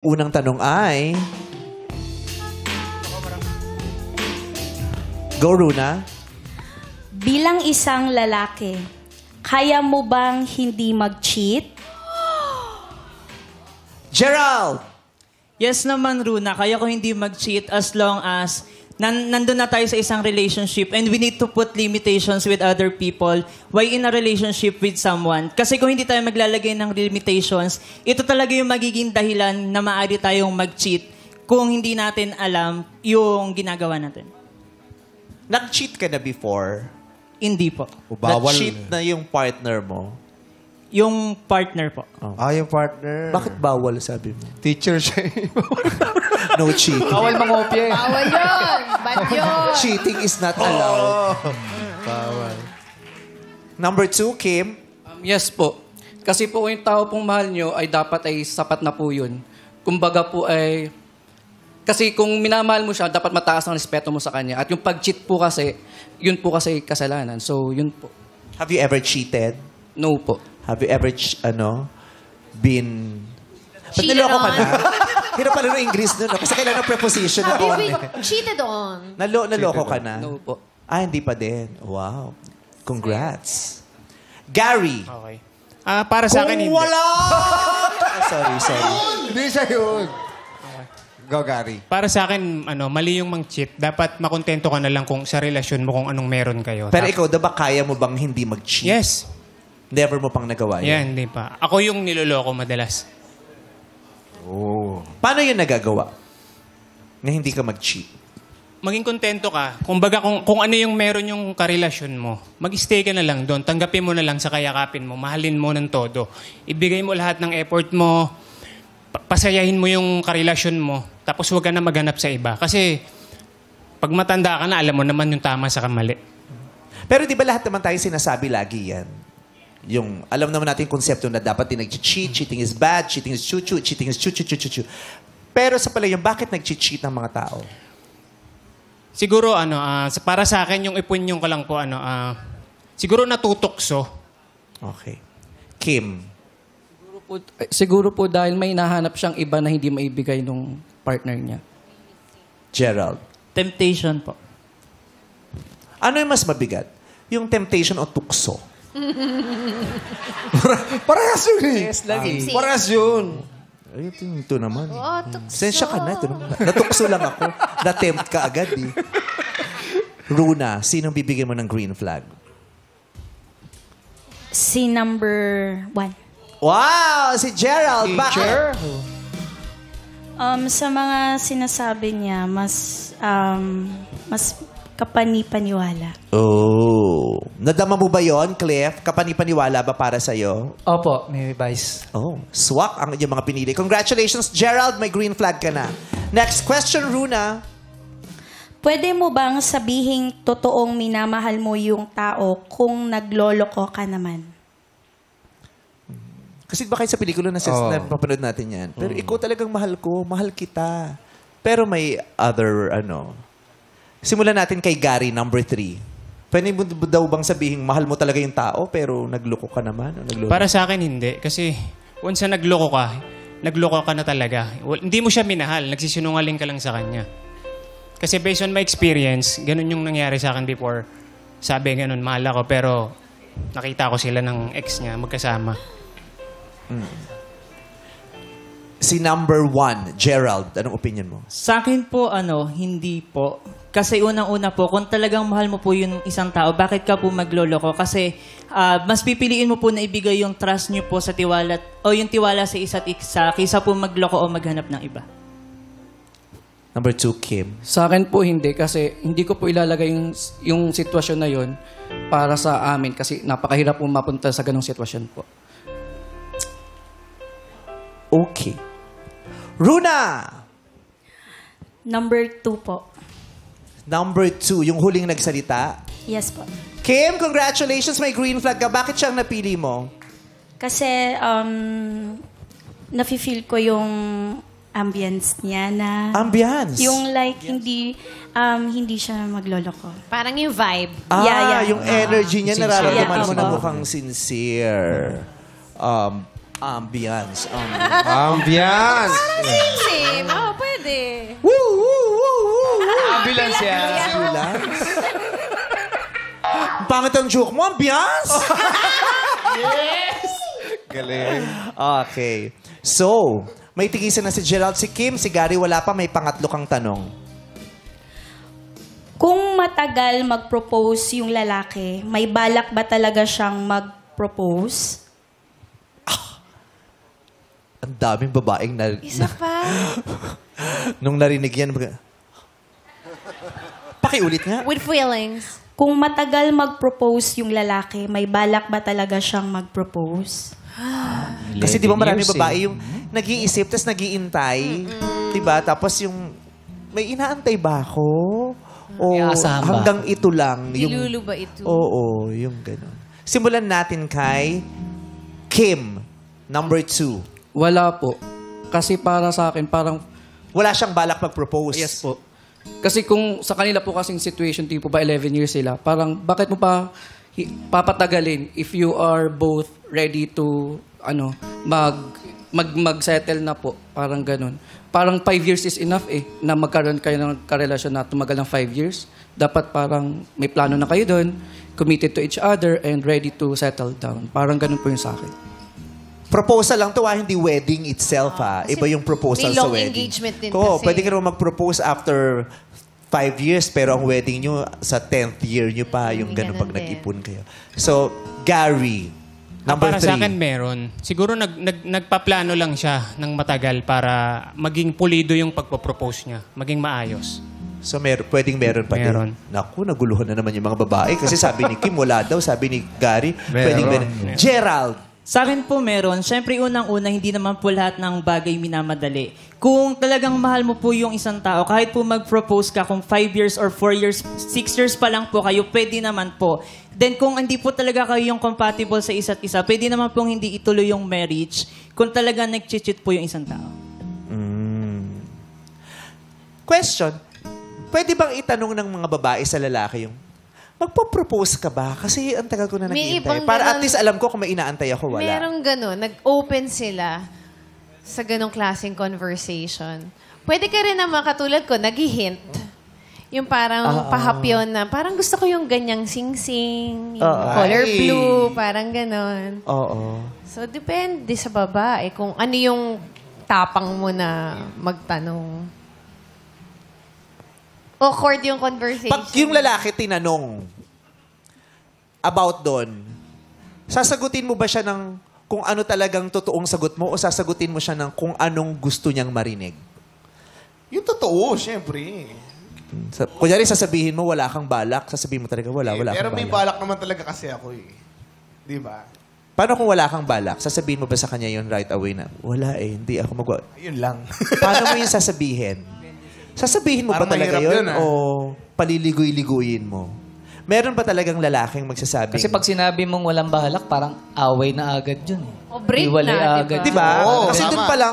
Unang tanong ay... Go, Runa. Bilang isang lalaki, kaya mo bang hindi mag-cheat? Gerald! Yes naman, Runa. Kaya ko hindi mag-cheat as long as nandun na tayo sa isang relationship and we need to put limitations with other people. Why in a relationship with someone? Kasi kung hindi tayo maglalagay ng limitations, ito talaga yung magiging dahilan na maaari tayong mag-cheat kung hindi natin alam yung ginagawa natin. Nag-cheat ka na before? Hindi po. Bawal. Nag-cheat na yung partner mo? Yung partner po. Yung partner. Bakit bawal, sabi mo? Teacher siya. No cheating. Bawal mangopya. Bawal yun! Bad yun! Cheating is not allowed. Bawal. Number 2, Kim. Yes po. Kasi po yung tao pong mahal nyo ay dapat ay sapat na po yun. Kumbaga po ay... Kasi kung minamahal mo siya, dapat mataas ang respeto mo sa kanya. At yung pag-cheat po kasi, yun po kasi kasalanan. So, yun po. Have you ever cheated? No po. Have you ever, been... Ba't Cheated niloko ka on? na? Hirap pala ng English nun, no? Kasi kailangan ng preposition na Have you on. been cheated on? Naloko ka na? No po. Ah, hindi pa din. Wow. Congrats. Gary. Okay. Para sa akin, hindi. Wala! sorry. Hindi siya yun. Go, Gary. Para sa akin, mali yung mang-cheat. Dapat makontento ka na lang kung sa relasyon mo kung anong meron kayo. Pero ikaw, diba kaya mo bang hindi mag-cheat? Yes. Never mo pang nagawa yun? Yan, hindi pa. Ako yung niloloko madalas. Oh. Paano yun nagagawa? Na hindi ka mag-cheat? Maging kontento ka. Kumbaga, kung ano yung meron yung karelasyon mo, mag-stay ka na lang doon. Tanggapin mo na lang sa kayakapin mo. Mahalin mo ng todo. Ibigay mo lahat ng effort mo. Pasayahin mo yung karelasyon mo. Tapos huwag ka na maghanap sa iba. Kasi pag matanda ka na, alam mo naman yung tama sa kamali. Pero di ba lahat naman tayo sinasabi lagi yan? Yung, alam naman natin yung konsepto na dapat din nag-cheat, cheating is bad, cheating is chuchu, cheating is chuchu. Pero sa pala yung bakit nag-cheat ng mga tao? Siguro, para sa akin, yung ipon ko lang po, siguro natutokso. Okay. Kim. Siguro po dahil may nahanap siyang iba na hindi maibigay nung partner niya. Gerald. Temptation po. Ano yung mas mabigat? Yung temptation o tukso? Parehas yun eh. Yes, lagi. Parehas yun. Ay, ito naman. Oh, tukso. Sensya ka na. Ito naman. Natukso lang ako. Na-tempt ka agad eh. Runa, sinong bibigyan mo ng green flag? Si number 1. Wow! Si Gerald! Bakit? Sa mga sinasabi niya, mas kapani-paniwala. Oh. Nadama mo ba yon, Cliff? Kapani-paniwala ba para sa'yo? Opo, may advice. Oh, swak ang inyong mga pinili. Congratulations, Gerald. May green flag ka na. Next question, Runa. Pwede mo bang sabihing totoong minamahal mo yung tao kung nagloloko ka naman? Kasi ba kayo sa pelikula na napapanood natin yan? Pero ikaw talagang mahal ko. Mahal kita. Pero may other, Simulan natin kay Gary, number 3. Pwede mo daw bang sabihin, mahal mo talaga yung tao, pero nagloko ka naman? O nagloko? Para sa akin, hindi. Kasi once na nagloko ka na talaga. Hindi mo siya minahal. Nagsisinungaling ka lang sa kanya. Kasi based on my experience, ganun yung nangyari sa akin before. Sabi ganun, mahal ako. Pero nakita ko sila ng ex niya, magkasama. Si number 1, Gerald, anong opinion mo? Sa akin po, hindi po. Kasi unang-una po, kung talagang mahal mo po yung isang tao, bakit ka po magloloko? Kasi mas pipiliin mo po na ibigay yung trust niyo po sa tiwala o yung tiwala sa isa't isa kaysa po magloko o maghanap ng iba. Number 2, Kim. Sa akin po hindi kasi hindi ko po ilalagay yung sitwasyon na yon para sa amin kasi napakahirap po mapunta sa ganong sitwasyon po. Okay. Runa! Number 2 po. Number 2, yung huling nagsalita. Yes po. Kim, congratulations. May green flag ka. Bakit siyang napili mo? Kasi nafe-feel ko yung ambience niya na... Ambiance? Yung like, hindi siya magloloko. Parang yung vibe. Yeah. Yung energy niya, nararamdaman Yeah, mo na opo. mukhang sincere. Ambience. Ambiance. Same. Oo, pwede. Ambulance yan. Ambulance. Ang pangit ang joke mo, ambiance! Galing. Okay. So, may tigisan na si Gerald, si Kim, si Gary, wala pa, may pangatlo kang tanong. Kung matagal mag-propose yung lalaki, may balak ba talaga siyang mag-propose? Ang daming babaeng Isa pa. nung narinig yan. Pakiulit nga. With feelings. Kung matagal mag-propose yung lalaki, may balak ba talaga siyang mag-propose? Kasi di ba 11 maraming years, babae yung nag-iisip, tapos nag-iintay. Di ba? Tapos yung, may inaantay ba ako? O May aasahan ba? hanggang ito lang? Nilulu ba ito? Oo, yung gano'n. Simulan natin kay Kim, number 2. Wala po. Kasi para sa akin, parang Wala siyang balak mag-propose. yes po. Kasi kung sa kanila po kasing situation, tipo ba 11 years sila, parang bakit mo pa papatagalin if you are both ready to mag-settle na po. Parang ganun. Parang 5 years is enough na magkaroon kayo ng karelasyon na tumagal ng 5 years. Dapat parang may plano na kayo doon, committed to each other, and ready to settle down. Parang ganun po yung sa akin. Proposal lang to, hindi wedding itself, ha? Iba yung proposal may sa long wedding. engagement din Oo, kasi. pwede ka naman mag-propose after 5 years, pero ang wedding nyo, sa 10th year nyo pa, yung ganun Ganun pag din. nag-ipon kayo. So, Gary, number Para sa akin 3. meron. Siguro nagpaplano lang siya ng matagal para maging pulido yung pagpo-propose niya. Maging maayos. So, pwedeng meron pa din. Meron. Naku, naguluhan na naman yung mga babae. Kasi sabi ni Kim, wala daw. Sabi ni Gary, pwedeng meron. Gerald, Sa akin po meron. Siyempre, unang-una, hindi naman po lahat ng bagay minamadali. Kung talagang mahal mo po yung isang tao, kahit po mag-propose ka kung 5 years or 4 years, 6 years pa lang po kayo, pwede naman po. Then kung hindi po talaga kayo yung compatible sa isa't isa, pwede naman pong hindi ituloy yung marriage kung talaga nag-cheat po yung isang tao. question, pwede bang itanong ng mga babae sa lalaki yung, magpo-propose ka ba? Kasi ang tagal ko na May naghihintay. ibang Para at ganon- least alam ko kung may inaantay ako, wala. Merong gano'n, nag-open sila sa ganong klaseng conversation. Pwede ka rin naman katulad ko, nag-hint. Yung parang pahapyon na, parang gusto ko yung ganyang sing-sing, yung color Ay. blue, parang ganon. Oo. So, depende sa babae kung ano yung tapang mo na magtanong. Awkward yung conversation. Pag yung lalaki tinanong about doon, sasagutin mo ba siya ng kung ano talagang totoong sagot mo o sasagutin mo siya ng kung anong gusto niyang marinig? Yung totoo, syempre. Kunyari, sasabihin mo wala kang balak, sasabihin mo talaga wala Pero kang may balak. balak naman talaga kasi ako eh. Di ba? Paano kung wala kang balak? Sasabihin mo ba sa kanya yun right away na, wala hindi ako Yun lang. Paano mo yung sasabihin? Sasabihin mo ba Parang talaga mahirap yun yun, ah. o paliligoy-ligoyin mo? Meron ba talagang lalaking magsasabi? Kasi pag sinabi mong walang balak, parang away na agad yun. O break Hiwalay na, agad. Di ba? Oo, Kasi tama. doon pa lang,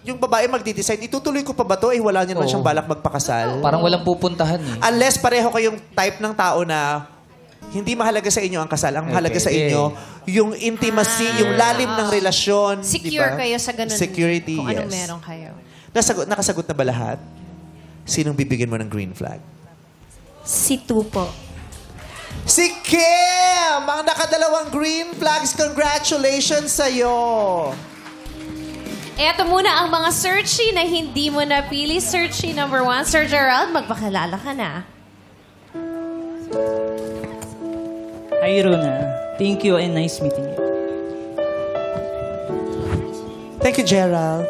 yung babae magdi-decide, itutuloy ko pa ba to? Wala niya naman Oo. siyang balak magpakasal. Parang walang pupuntahan eh. Unless pareho kayong type ng tao na hindi mahalaga sa inyo ang kasal. Ang mahalaga sa pwede. inyo, yung intimacy, yung lalim ng relasyon. Secure di ba? kayo sa ganun. Security, kung yes. anong meron kayo. Nakasagot na ba lahat? Sinong bibigyan mo ng green flag? Si Tupo. Si Kim! Ang nakadalawang green flags. Congratulations sa'yo! Eto muna ang mga searchy na hindi mo napili. Searchy number 1, Sir Gerald, magpakilala ka na. Hi, Runa. Thank you and nice meeting you. Thank you, Gerald.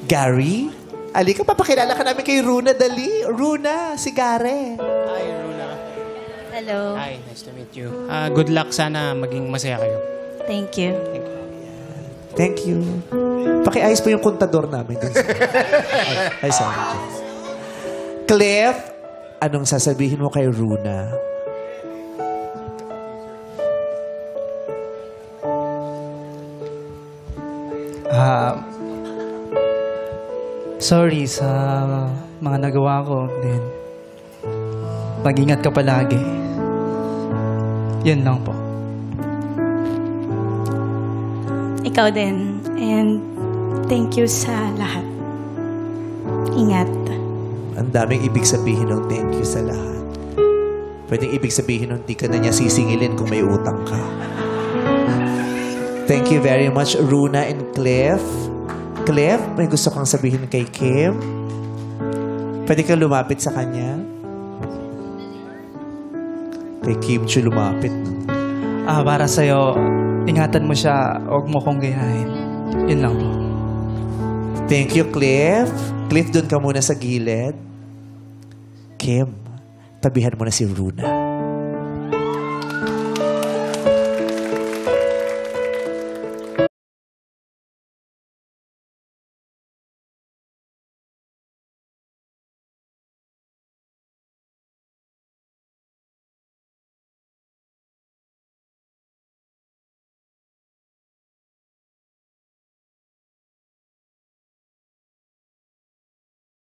Gary? Alika, papakilala ka namin kay Runa, dali. Runa, si Gare. Hello. Hi, nice to meet you. Good luck. Sana maging masaya kayo. Thank you. Thank you. Pakiayos po yung kontador namin. Dun ay, sorry. Cliff, anong sasabihin mo kay Runa? Sorry sa mga nagawa ko. Then, mag-ingat ka palagi. Yun lang po. Ikaw din. And thank you sa lahat. Ingat. Ang daming ibig sabihin ng thank you sa lahat. Pwedeng ibig sabihin ng di ka na niya sisingilin kung may utang ka. Thank you very much, Runa and Cliff. Cliff, may gusto kang sabihin kay Kim? Pwede kang lumapit sa kanya? Kay Kim Chu lumapit. No? Para sa'yo, ingatan mo siya, huwag mo kong gayahin. Yun lang po. Thank you, Cliff. Cliff, doon ka muna sa gilid. Kim, tabihan mo na si Runa.